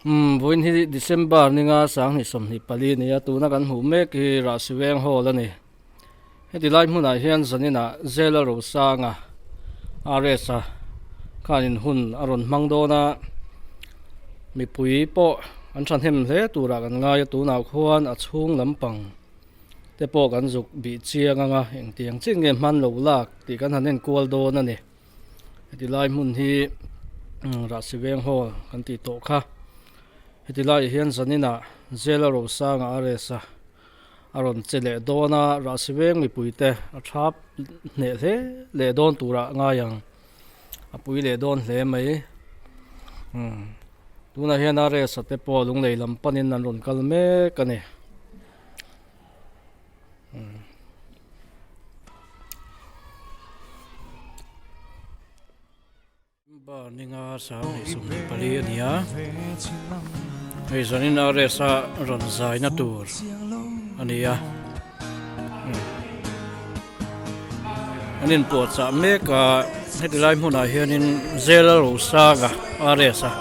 Buin hi December ni nga sang ni som ni pali ni ya tu na kan hu me ki Rahsiveng Hall ani heti lai hmun ah hian zanina J.Lalrosanga aresa Zanin Hun aron hmang dona mipui po an than hem hle tura kan ngai tu na khuan a chung lampang te po kan zuk bi chiang anga eng tiang chin nge man lo lak ti kan hanen kual don ani heti lai hmun hi Rahsiveng Hall kan ti to kha heti lai hian zanina J.Lalrosanga aresa aron chele dona Rahsiveng mipuite a thap ne hle le don tura nga yang apui le don hle mai tuna hian aresa te po lunglei lampanin an ron kal me kani ba ninga sa ni sum pali ania hei zanin aresa ron zai na tur ania anin po cha me ka hetilai hmuna hianin J.Lalrosanga aresa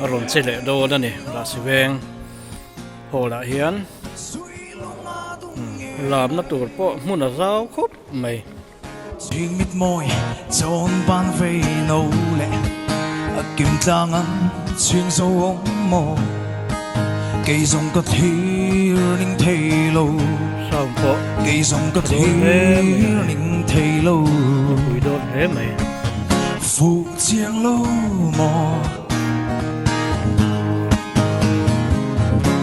aron chele do ani Rahsiveng Hall ah hian làm na tur po hmuna zau khop mai Duyên mít môi chọn ban về nấu lệ kim tang ăn xuyên sâu ống mồ cây rong có thi ninh thầy lâu sao po cây rong có thi ninh thầy lâu bụi đốt hết mày phụ chiang lâu mò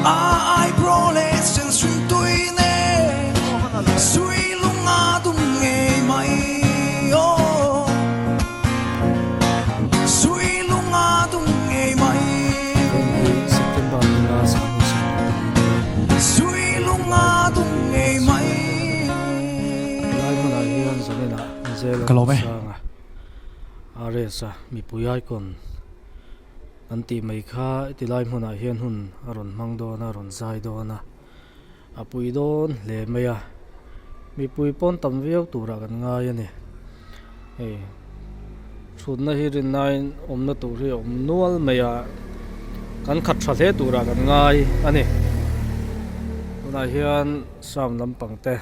ai pro lệ sen xuyên tôi nè suy lung ngã tung nghề mày suy lung ngã tung nghề mày September ni nga sang ni suy lung ngã tung nghề mày lai hmuna hian zanina J.Lalrosanga aresa mipui kon an ti mai kha ti lai hmuna hian hun aron hmang dona aron zai dona apui don hle maya mipui pon tam viau tura kan ngai ani hei thutna hi rin nain omna tur hi om nual maya kan khat tha hle tura kan ngai ani tuna hian sam lampang te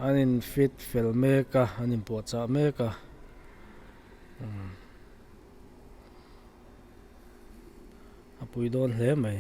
anin fit fel meka anin buatsa meka apui don hle mai